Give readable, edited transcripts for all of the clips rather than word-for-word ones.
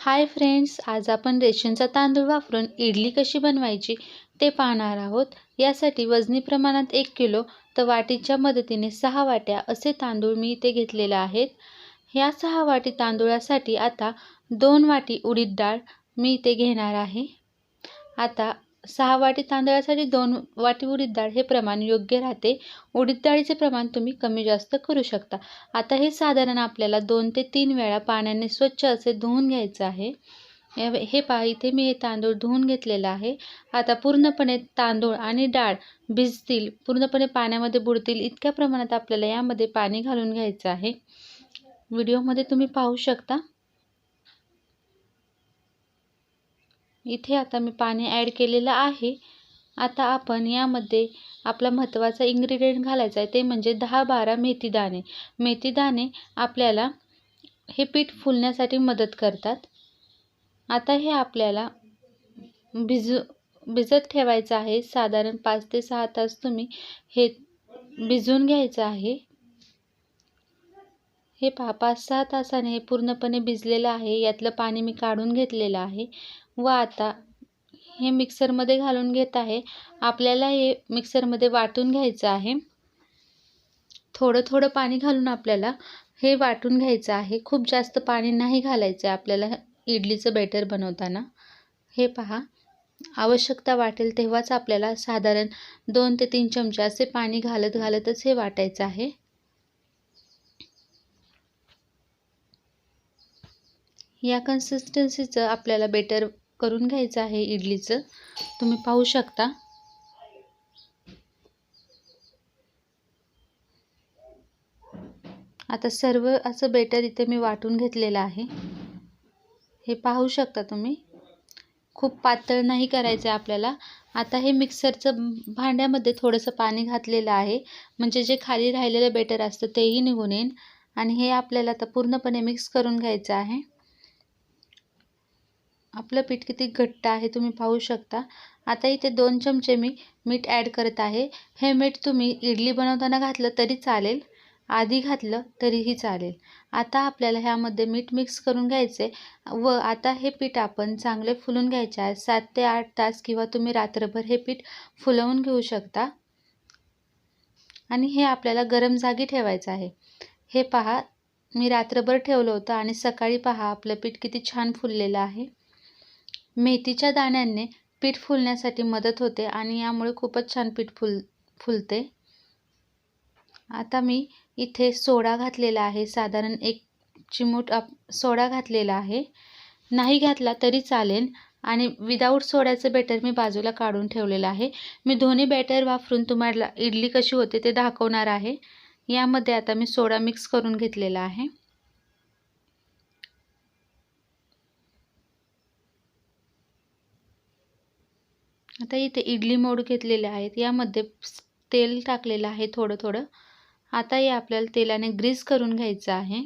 Hi friends, आज आपण रेशनचा तांदूळ वापरून इडली कशी बनवायची ते पाहणार आहोत। यासाठी वजनी प्रमाणात 1 किलो तर वाटीच्या मदतीने 6 वाट्या असे तांदूळ मी इथे घेतलेले आहेत। ह्या 6 वाटी तांदूळासाठी आता 2 वाटी उडीद डाळ मी इथे घेणार आहे। आता 6 वाटी तांदळासाठी 2 वाटी उडीद डाळ हे प्रमाण योग्य राहते। उडीद डाळीचे प्रमाण तुम्ही कमी जास्त करू शकता। आता हे साधारण आपल्याला 2 ते 3 वेळा पाण्याने स्वच्छ असे धुवून घ्यायचं आहे। हे पहा, इथे मी हे तांदूळ धुवून घेतलेला आहे। आता पूर्णपणे तांदूळ आणि डाळ भिजतील, पूर्णपणे पाण्यामध्ये बुडतील इतक्या प्रमाणात आपल्याला यामध्ये पाणी घालून घ्यायचं आहे। व्हिडिओमध्ये तुम्ही पाहू शकता। इथे आता मी पाणी ॲड केलेलं आहे। आता आपण यामध्ये आपला महत्त्वाचा इन्ग्रेडियंट घालायचा आहे, ते म्हणजे 10-12 मेथीदाणे। मेथीदाणे आपल्याला हे पीठ फुलण्यासाठी मदत करतात। आता हे आपल्याला भिजत ठेवायचं आहे। साधारण 5 ते 6 तास तुम्ही हे भिजवून घ्यायचं आहे। हे पहा, 5-6 तासाने हे पूर्णपणे भिजलेलं आहे। यातलं पाणी मी काढून घेतलेलं आहे व आता हे मिक्सरमध्ये घालून घेत आहे। आपल्याला हे मिक्सरमध्ये वाटून घ्यायचं आहे। थोडं थोडं पाणी घालून आपल्याला हे वाटून घ्यायचं आहे। खूप जास्त पाणी नाही घालायचं आहे आपल्याला इडलीचं बॅटर बनवताना। हे पहा, आवश्यकता वाटेल तेव्हाच आपल्याला साधारण 2 ते 3 चमचे असे पाणी घालतच हे वाटायचं आहे। या कन्सिस्टन्सीचं आपल्याला बॅटर करून घ्यायचं आहे इडलीचं, तुम्ही पाहू शकता। आता सर्व असं बॅटर इथे मी वाटून घेतलेलं आहे। हे पाहू शकता तुम्ही। खूप पातळ नाही करायचं आहे आपल्याला। आता हे मिक्सरचं भांड्यामध्ये थोडंसं पाणी घातलेलं आहे, म्हणजे जे खाली राहिलेलं बॅटर असतं तेही निघून येईल। आणि हे आपल्याला आता पूर्णपणे मिक्स करून घ्यायचं आहे। आपलं पीठ किती घट्ट आहे तुम्ही पाहू शकता। आता इथे 2 चमचे मी मीठ ॲड करत आहे। हे मीठ तुम्ही इडली बनवताना घातलं तरी चालेल, आधी घातलं तरीही चालेल। आता आपल्याला ह्यामध्ये मीठ मिक्स करून घ्यायचे व आता हे पीठ आपण चांगले फुलून घ्यायचे आहे। 7 ते 8 तास किंवा तुम्ही रात्रभर हे पीठ फुलवून घेऊ शकता। आणि हे आपल्याला गरम जागी ठेवायचं आहे। हे पहा, मी रात्रभर ठेवलं होतं आणि सकाळी पहा आपलं पीठ किती छान फुललेलं आहे। मेथीच्या दाण्यांनी पीठ फुलण्यासाठी मदत होते आणि यामुळे खूपच छान पीठ फुलते। आता मी इथे सोडा घातलेला आहे, साधारण 1 चिमूट सोडा घातलेला आहे। नाही घातला तरी चालेल। आणि विदाऊट सोड्याचं बॅटर मी बाजूला काढून ठेवलेलं आहे। मी दोन्ही बॅटर वापरून तुम्हाला इडली कशी होते ते दाखवणार आहे। यामध्ये आता मी सोडा मिक्स करून घेतलेला आहे। आता इथे इडली मोड घेतलेले आहेत, यामध्ये तेल टाकलेलं आहे थोडं थोडं। आता हे आपल्याला तेलाने ग्रीस करून घ्यायचं आहे।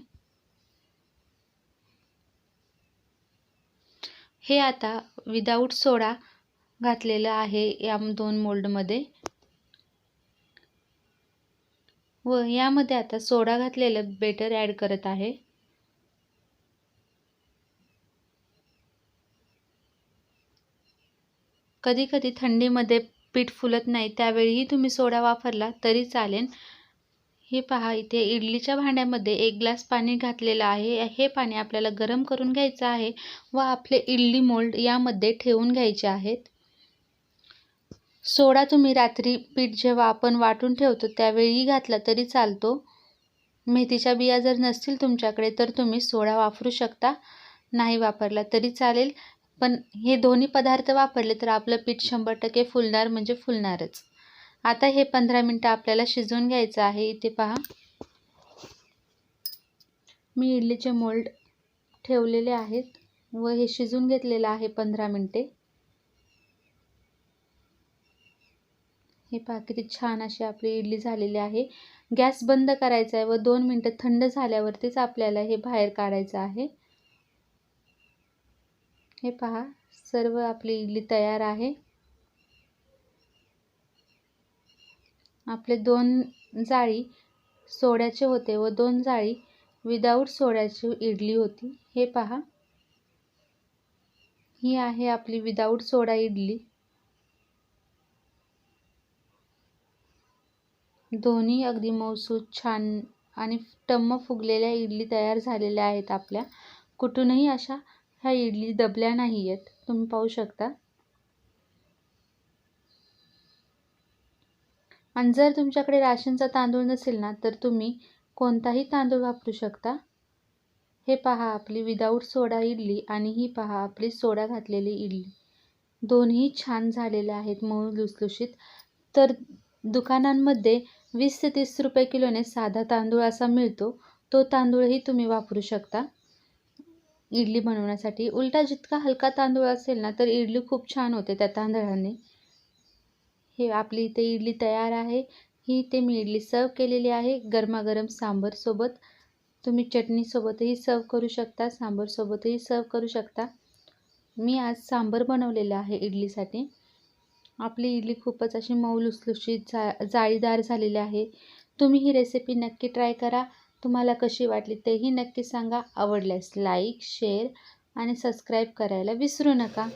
हे आता विदाऊट सोडा घातलेलं आहे या 2 मोल्डमध्ये व यामध्ये आता सोडा घातलेलं बॅटर ॲड करत आहे। कधी कधी थंडीमध्ये पीठ फुलत नाही, त्यावेळीही तुम्ही सोडा वापरला तरी चालेल। हे पहा, इथे इडलीच्या भांड्यामध्ये 1 ग्लास पाणी घातलेलं आहे। हे पाणी आपल्याला गरम करून घ्यायचं आहे व आपले इडली मोल्ड यामध्ये ठेवून घ्यायचे आहेत। सोडा तुम्ही रात्री पीठ जेव्हा आपण वाटून ठेवतो त्यावेळी घातला तरी चालतो। मेथीच्या बिया जर नसतील तुमच्याकडे तर तुम्ही सोडा वापरू शकता, नाही वापरला तरी चालेल। पण हे दोन्ही पदार्थ वापरले तर आपलं पीठ 100% फुलणार म्हणजे फुलणारच। आता हे 15 मिनिटं आपल्याला शिजवून घ्यायचं आहे। इथे पहा, मी इडलीचे मोल्ड ठेवलेले आहेत व हे शिजवून घेतलेलं आहे 15 मिनिटे। हे पहा, किती छान अशी आपली इडली झालेली आहे। गॅस बंद करायचा आहे व 2 मिनिटं थंड झाल्यावरतीच आपल्याला हे बाहेर काढायचं आहे। हे पहा, सर्व आपली इडली तयार आहे। आपले 2 जाळी सोड्याचे होते व 2 जाळी विदाऊट सोड्याची इडली होती। हे पहा, ही आहे आपली विदाऊट सोडा इडली. दोन्ही अगदी मऊसूत छान आणि टम्म फुगलेल्या इडली तयार झालेल्या आहेत आपल्या. कुठूनही अशा ह्या इडली दबल्या नाही आहेत, तुम्ही पाहू शकता. आणि जर तुमच्याकडे राशनचा तांदूळ नसेल ना, तर तुम्ही कोणताही तांदूळ वापरू शकता. हे पहा आपली विदाऊट सोडा इडली आणि ही पहा आपली सोडा घातलेली इडली. दोन्ही छान झालेले आहेत, मऊ लुसलुशीत. तर दुकानांमध्ये 20 ते 30 रुपये किलोने साधा तांदूळ असा मिळतो. तो तांदूळही तुम्ही वापरू शकता इडली बनवण्यासाठी. उलटा जितका हलका तांदूळ असेल ना, तर इडली खूप छान होते त्या तांदळाने. हे आपली इथे इडली तयार आहे. ही इथे मी इडली सर्व केलेली आहे गरमागरम सांबारसोबत. तुम्ही चटणीसोबतही सर्व करू शकता, सांबारसोबतही सर्व करू शकता. मी आज सांबार बनवलेलं आहे इडलीसाठी. आपली इडली खूपच अशी मऊ लुसलुशीत जाळीदार झालेली आहे. तुम्ही ही रेसिपी नक्की ट्राय करा. तुम्हाला कशी वाटली तेही नक्की सांगा. आवडल्यास लाईक, शेअर आणि सबस्क्राईब करायला विसरू नका.